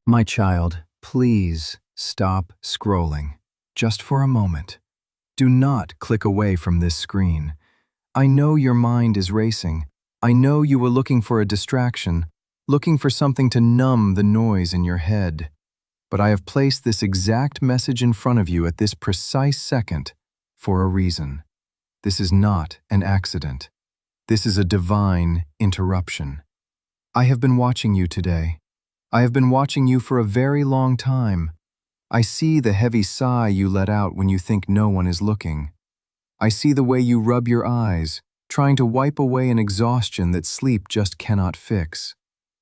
My child, please stop scrolling, just for a moment. Do not click away from this screen. I know your mind is racing. I know you were looking for a distraction, looking for something to numb the noise in your head. But I have placed this exact message in front of you at this precise second for a reason. This is not an accident. This is a divine interruption. I have been watching you today. I have been watching you for a very long time. I see the heavy sigh you let out when you think no one is looking. I see the way you rub your eyes, trying to wipe away an exhaustion that sleep just cannot fix.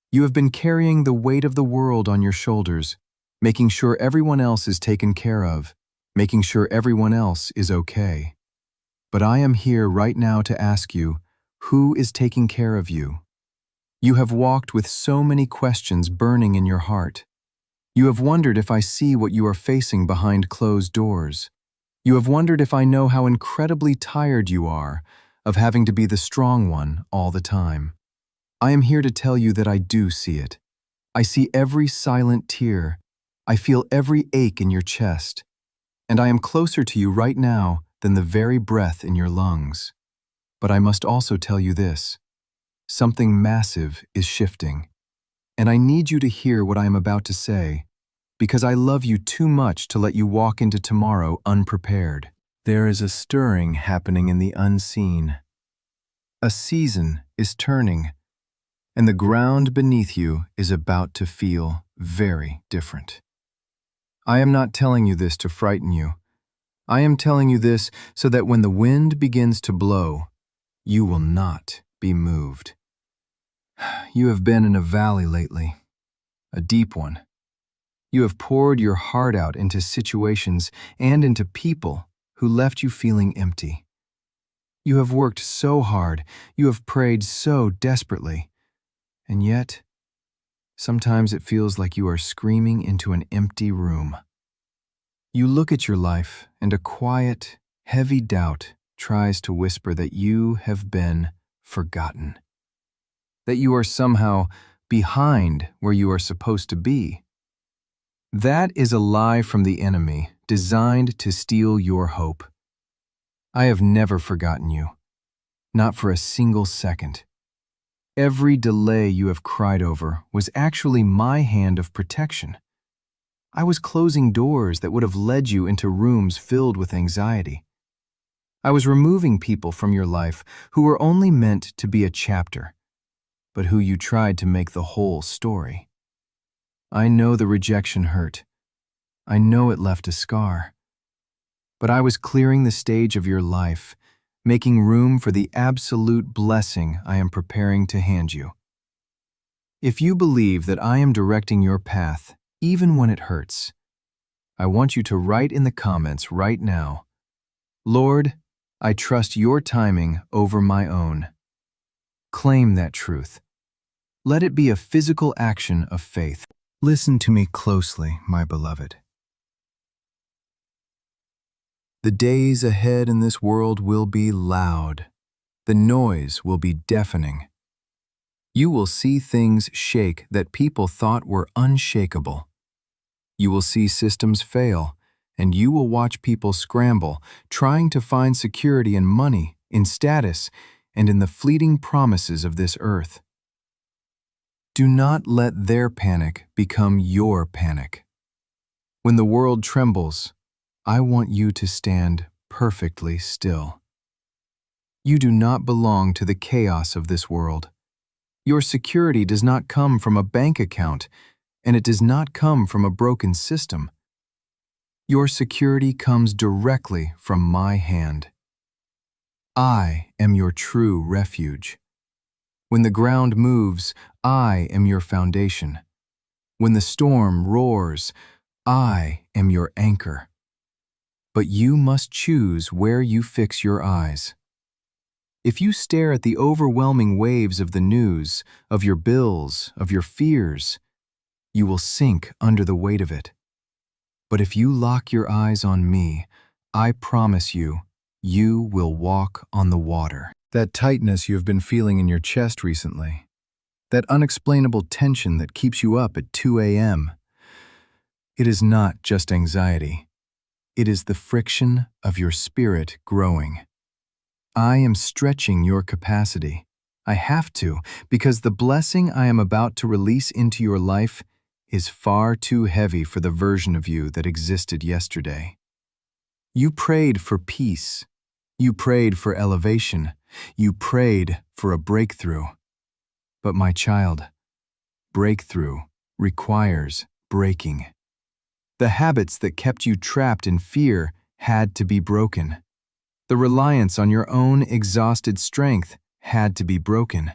You have been carrying the weight of the world on your shoulders, making sure everyone else is taken care of, making sure everyone else is okay. But I am here right now to ask you, who is taking care of you? You have walked with so many questions burning in your heart. You have wondered if I see what you are facing behind closed doors. You have wondered if I know how incredibly tired you are of having to be the strong one all the time. I am here to tell you that I do see it. I see every silent tear. I feel every ache in your chest. And I am closer to you right now than the very breath in your lungs. But I must also tell you this. Something massive is shifting. And I need you to hear what I am about to say, because I love you too much to let you walk into tomorrow unprepared. There is a stirring happening in the unseen. A season is turning, and the ground beneath you is about to feel very different. I am not telling you this to frighten you. I am telling you this so that when the wind begins to blow, you will not be moved. You have been in a valley lately, a deep one. You have poured your heart out into situations and into people who left you feeling empty. You have worked so hard, you have prayed so desperately, and yet, sometimes it feels like you are screaming into an empty room. You look at your life, and a quiet, heavy doubt tries to whisper that you have been forgotten. That you are somehow behind where you are supposed to be. That is a lie from the enemy designed to steal your hope. I have never forgotten you, not for a single second. Every delay you have cried over was actually my hand of protection. I was closing doors that would have led you into rooms filled with anxiety. I was removing people from your life who were only meant to be a chapter, but who you tried to make the whole story. I know the rejection hurt. I know it left a scar. But I was clearing the stage of your life, making room for the absolute blessing I am preparing to hand you. If you believe that I am directing your path, even when it hurts, I want you to write in the comments right now, Lord, I trust your timing over my own. Claim that truth. Let it be a physical action of faith. Listen to me closely, my beloved. The days ahead in this world will be loud. The noise will be deafening. You will see things shake that people thought were unshakable. You will see systems fail, and you will watch people scramble, trying to find security in money, in status, and in the fleeting promises of this earth. Do not let their panic become your panic. When the world trembles, I want you to stand perfectly still. You do not belong to the chaos of this world. Your security does not come from a bank account, and it does not come from a broken system. Your security comes directly from my hand. I am your true refuge. When the ground moves, I am your foundation. When the storm roars, I am your anchor. But you must choose where you fix your eyes. If you stare at the overwhelming waves of the news, of your bills, of your fears, you will sink under the weight of it. But if you lock your eyes on me, I promise you, you will walk on the water. That tightness you have been feeling in your chest recently, that unexplainable tension that keeps you up at 2 a.m., It is not just anxiety. It is the friction of your spirit growing. I am stretching your capacity. I have to, because the blessing I am about to release into your life is far too heavy for the version of you that existed yesterday. You prayed for peace. You prayed for elevation. You prayed for a breakthrough. But my child, breakthrough requires breaking. The habits that kept you trapped in fear had to be broken. The reliance on your own exhausted strength had to be broken.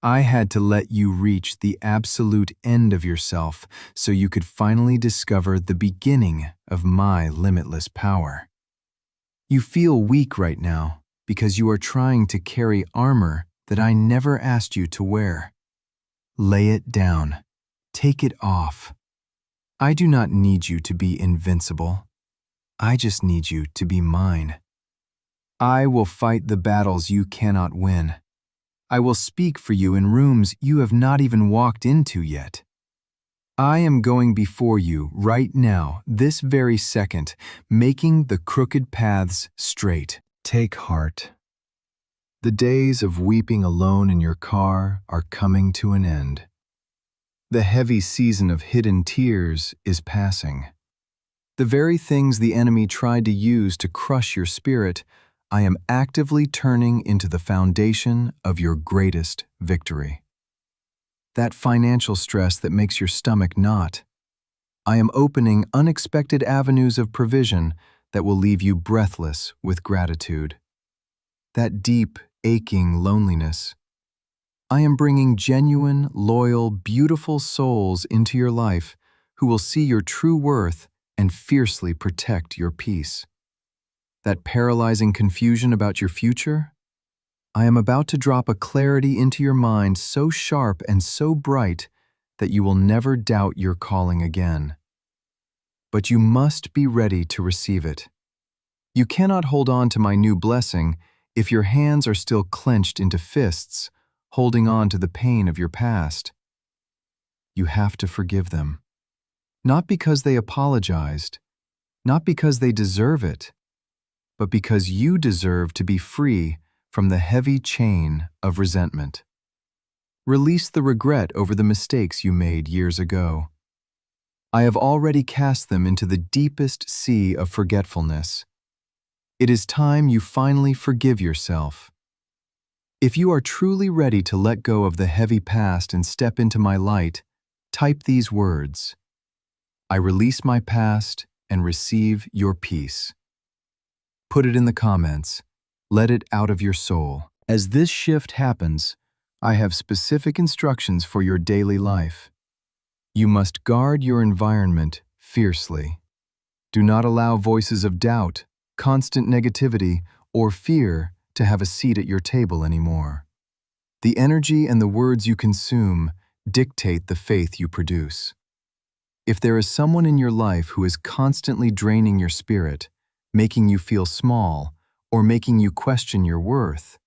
I had to let you reach the absolute end of yourself so you could finally discover the beginning of my limitless power. You feel weak right now because you are trying to carry armor that I never asked you to wear. Lay it down. Take it off. I do not need you to be invincible. I just need you to be mine. I will fight the battles you cannot win. I will speak for you in rooms you have not even walked into yet. I am going before you right now, this very second, making the crooked paths straight. Take heart. The days of weeping alone in your car are coming to an end. The heavy season of hidden tears is passing. The very things the enemy tried to use to crush your spirit, I am actively turning into the foundation of your greatest victory. That financial stress that makes your stomach knot, I am opening unexpected avenues of provision that will leave you breathless with gratitude. That deep, aching loneliness, I am bringing genuine, loyal, beautiful souls into your life who will see your true worth and fiercely protect your peace. That paralyzing confusion about your future, I am about to drop a clarity into your mind so sharp and so bright that you will never doubt your calling again. But you must be ready to receive it. You cannot hold on to my new blessing if your hands are still clenched into fists, holding on to the pain of your past. You have to forgive them. Not because they apologized, not because they deserve it, but because you deserve to be free from the heavy chain of resentment. Release the regret over the mistakes you made years ago. I have already cast them into the deepest sea of forgetfulness. It is time you finally forgive yourself. If you are truly ready to let go of the heavy past and step into my light, type these words: I release my past and receive your peace. Put it in the comments. Let it out of your soul. As this shift happens, I have specific instructions for your daily life. You must guard your environment fiercely. Do not allow voices of doubt, constant negativity, or fear to have a seat at your table anymore. The energy and the words you consume dictate the faith you produce. If there is someone in your life who is constantly draining your spirit, making you feel small, or making you question your worth,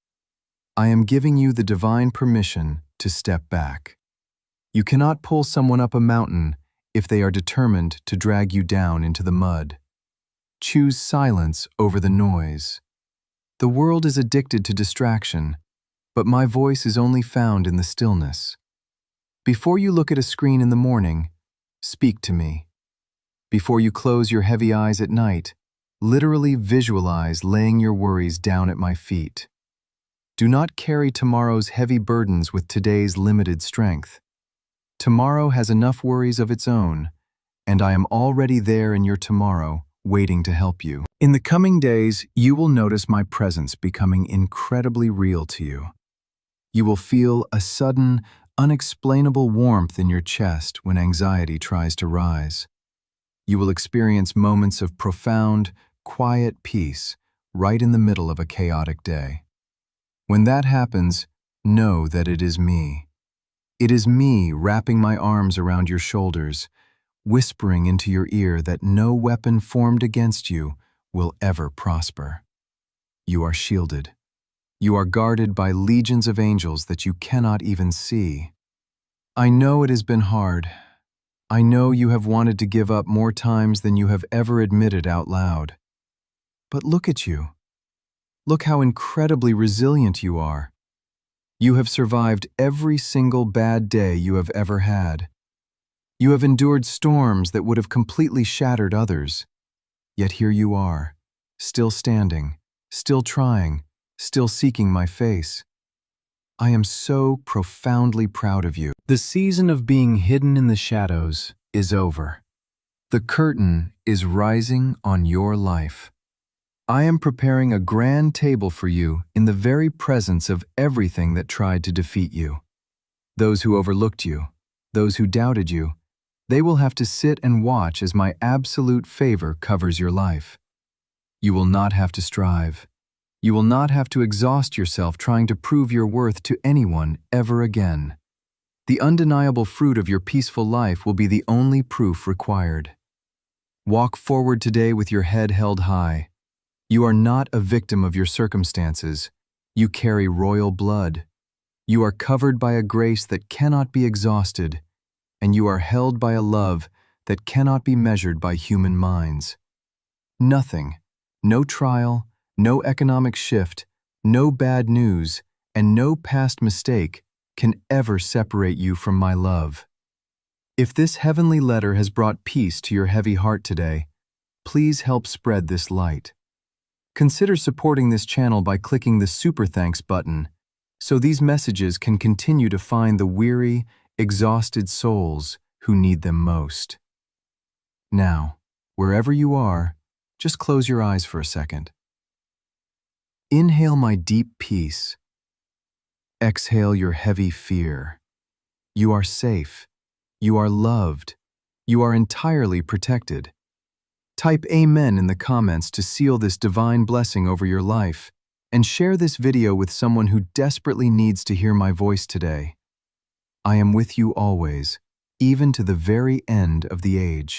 I am giving you the divine permission to step back. You cannot pull someone up a mountain if they are determined to drag you down into the mud. Choose silence over the noise. The world is addicted to distraction, but my voice is only found in the stillness. Before you look at a screen in the morning, speak to me. Before you close your heavy eyes at night, literally visualize laying your worries down at my feet. Do not carry tomorrow's heavy burdens with today's limited strength. Tomorrow has enough worries of its own, and I am already there in your tomorrow, waiting to help you. In the coming days, you will notice my presence becoming incredibly real to you. You will feel a sudden, unexplainable warmth in your chest when anxiety tries to rise. You will experience moments of profound, quiet peace right in the middle of a chaotic day. When that happens, know that it is me. It is me wrapping my arms around your shoulders, whispering into your ear that no weapon formed against you will ever prosper. You are shielded. You are guarded by legions of angels that you cannot even see. I know it has been hard. I know you have wanted to give up more times than you have ever admitted out loud. But look at you. Look how incredibly resilient you are. You have survived every single bad day you have ever had. You have endured storms that would have completely shattered others. Yet here you are, still standing, still trying, still seeking my face. I am so profoundly proud of you. The season of being hidden in the shadows is over. The curtain is rising on your life. I am preparing a grand table for you in the very presence of everything that tried to defeat you. Those who overlooked you, those who doubted you, they will have to sit and watch as my absolute favor covers your life. You will not have to strive. You will not have to exhaust yourself trying to prove your worth to anyone ever again. The undeniable fruit of your peaceful life will be the only proof required. Walk forward today with your head held high. You are not a victim of your circumstances. You carry royal blood. You are covered by a grace that cannot be exhausted, and you are held by a love that cannot be measured by human minds. Nothing, no trial, no economic shift, no bad news, and no past mistake can ever separate you from my love. If this heavenly letter has brought peace to your heavy heart today, please help spread this light. Consider supporting this channel by clicking the Super Thanks button, so these messages can continue to find the weary, exhausted souls who need them most. Now, wherever you are, just close your eyes for a second. Inhale my deep peace. Exhale your heavy fear. You are safe. You are loved. You are entirely protected. Type Amen in the comments to seal this divine blessing over your life, and share this video with someone who desperately needs to hear my voice today. I am with you always, even to the very end of the age.